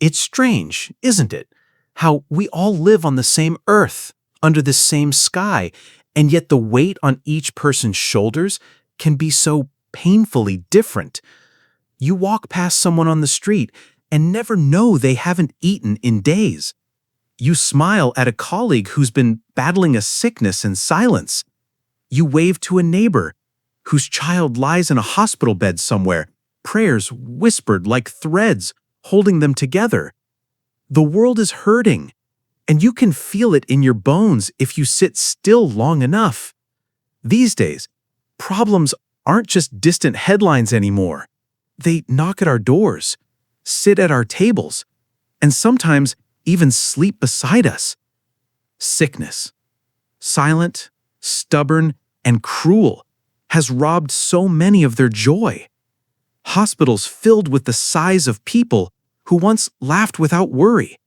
It's strange, isn't it? How we all live on the same earth, under the same sky, and yet the weight on each person's shoulders can be so painfully different. You walk past someone on the street and never know they haven't eaten in days. You smile at a colleague who's been battling a sickness in silence. You wave to a neighbor whose child lies in a hospital bed somewhere, prayers whispered like threads holding them together. The world is hurting, and you can feel it in your bones if you sit still long enough. These days, problems aren't just distant headlines anymore. They knock at our doors, sit at our tables, and sometimes even sleep beside us. Sickness, silent, stubborn, and cruel, has robbed so many of their joy. Hospitals filled with the sighs of people who once laughed without worry.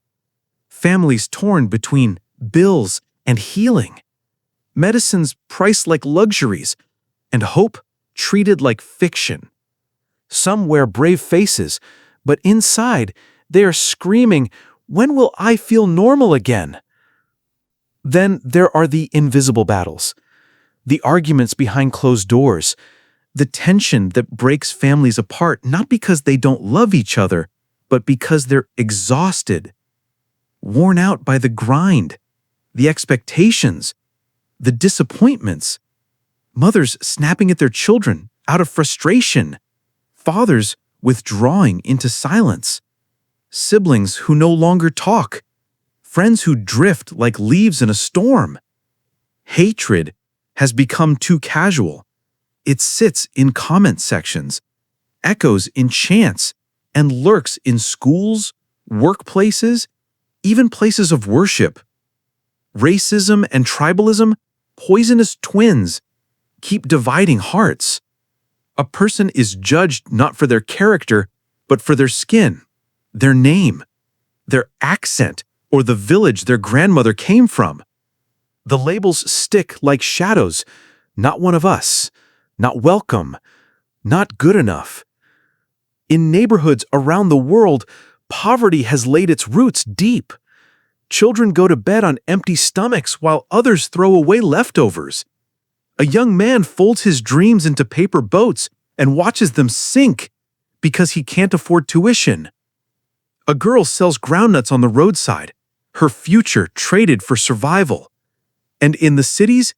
Families torn between bills and healing. Medicines priced like luxuries, and hope treated like fiction. Some wear brave faces, but inside they are screaming, "When will I feel normal again?" Then there are the invisible battles, the arguments behind closed doors, the tension that breaks families apart not because they don't love each other, but because they're exhausted, worn out by the grind, the expectations, the disappointments. Mothers snapping at their children out of frustration, fathers withdrawing into silence, siblings who no longer talk, friends who drift like leaves in a storm. Hatred has become too casual. It sits in comment sections, echoes in chants, and lurks in schools, workplaces, even places of worship. Racism and tribalism, poisonous twins, keep dividing hearts. A person is judged not for their character, but for their skin, their name, their accent, or the village their grandmother came from. The labels stick like shadows, not one of us, not welcome, not good enough. In neighborhoods around the world, poverty has laid its roots deep. Children go to bed on empty stomachs while others throw away leftovers. A young man folds his dreams into paper boats and watches them sink because he can't afford tuition. A girl sells groundnuts on the roadside, her future traded for survival. And in the cities,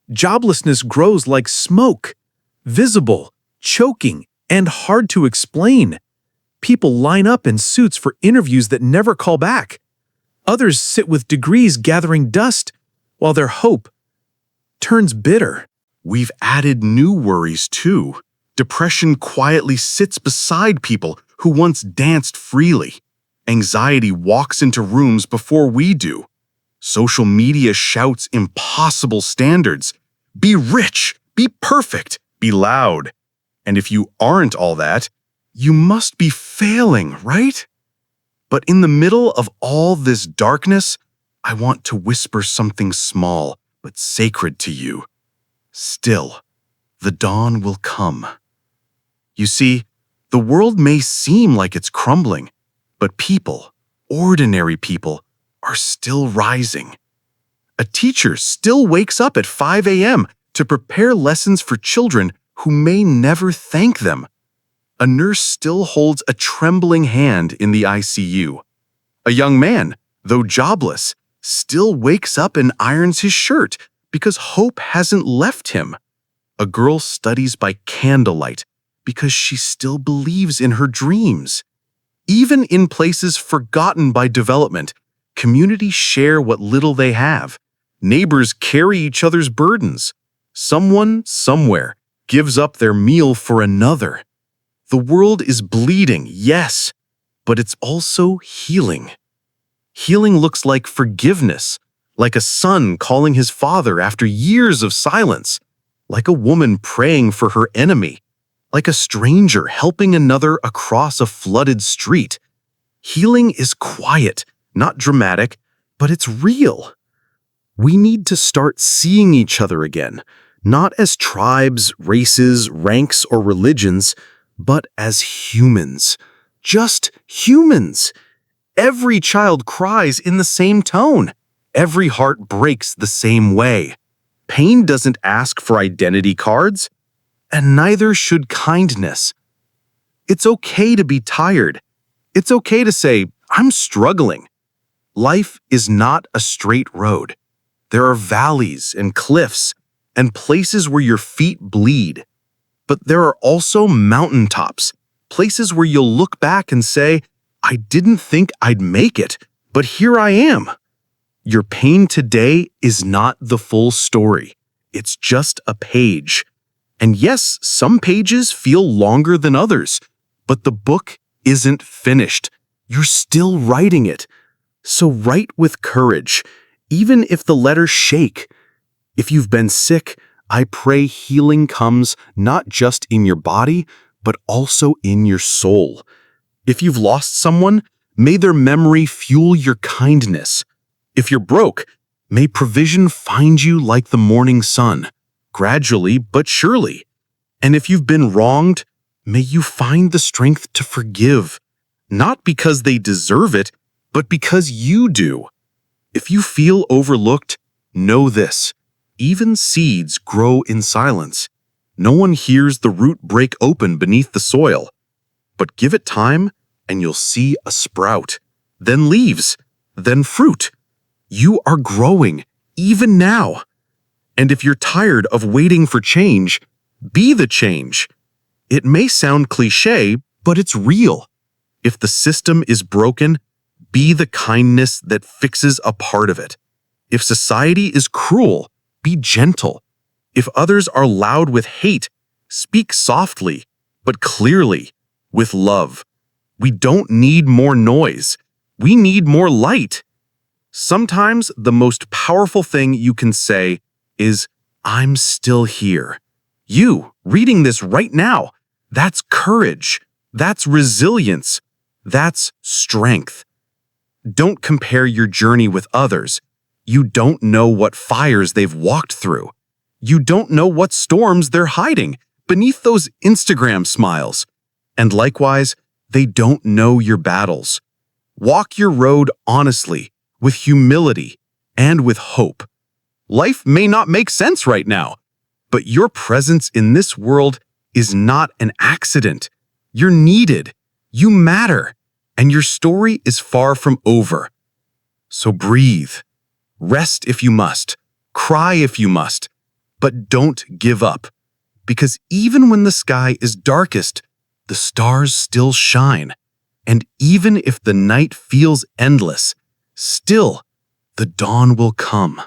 joblessness grows like smoke, visible, choking, and hard to explain. People line up in suits for interviews that never call back. Others sit with degrees gathering dust, while their hope turns bitter. We've added new worries too. Depression quietly sits beside people who once danced freely. Anxiety walks into rooms before we do. Social media shouts impossible standards. Be rich, be perfect, be loud. And if you aren't all that, you must be failing, right? But in the middle of all this darkness, I want to whisper something small but sacred to you. Still, the dawn will come. You see, the world may seem like it's crumbling, but people, ordinary people, are still rising. A teacher still wakes up at 5 a.m. to prepare lessons for children who may never thank them. A nurse still holds a trembling hand in the ICU. A young man, though jobless, still wakes up and irons his shirt because hope hasn't left him. A girl studies by candlelight because she still believes in her dreams. Even in places forgotten by development, communities share what little they have. Neighbors carry each other's burdens. Someone, somewhere, gives up their meal for another. The world is bleeding, yes, but it's also healing. Healing looks like forgiveness, like a son calling his father after years of silence, like a woman praying for her enemy, like a stranger helping another across a flooded street. Healing is quiet, not dramatic, but it's real. We need to start seeing each other again, not as tribes, races, ranks, or religions, but as humans. Just humans. Every child cries in the same tone. Every heart breaks the same way. Pain doesn't ask for identity cards, and neither should kindness. It's okay to be tired. It's okay to say, I'm struggling. Life is not a straight road. There are valleys and cliffs and places where your feet bleed. But there are also mountaintops, places where you'll look back and say, I didn't think I'd make it, but here I am. Your pain today is not the full story. It's just a page. And yes, some pages feel longer than others, but the book isn't finished. You're still writing it. So write with courage, even if the letters shake. If you've been sick, I pray healing comes not just in your body, but also in your soul. If you've lost someone, may their memory fuel your kindness. If you're broke, may provision find you like the morning sun, gradually but surely. And if you've been wronged, may you find the strength to forgive, not because they deserve it, but because you do. If you feel overlooked, know this. Even seeds grow in silence. No one hears the root break open beneath the soil. But give it time, and you'll see a sprout, then leaves, then fruit. You are growing, even now. And if you're tired of waiting for change, be the change. It may sound cliché, but it's real. If the system is broken, be the kindness that fixes a part of it. If society is cruel, be gentle. If others are loud with hate, speak softly, but clearly, with love. We don't need more noise. We need more light. Sometimes the most powerful thing you can say is, I'm still here. You, reading this right now, that's courage. That's resilience. That's strength. Don't compare your journey with others. You don't know what fires they've walked through. You don't know what storms they're hiding beneath those Instagram smiles. And likewise, they don't know your battles. Walk your road honestly, with humility, and with hope. Life may not make sense right now, but your presence in this world is not an accident. You're needed, you matter, and your story is far from over. So breathe. Rest if you must. Cry if you must. But don't give up. Because even when the sky is darkest, the stars still shine. And even if the night feels endless, still, the dawn will come.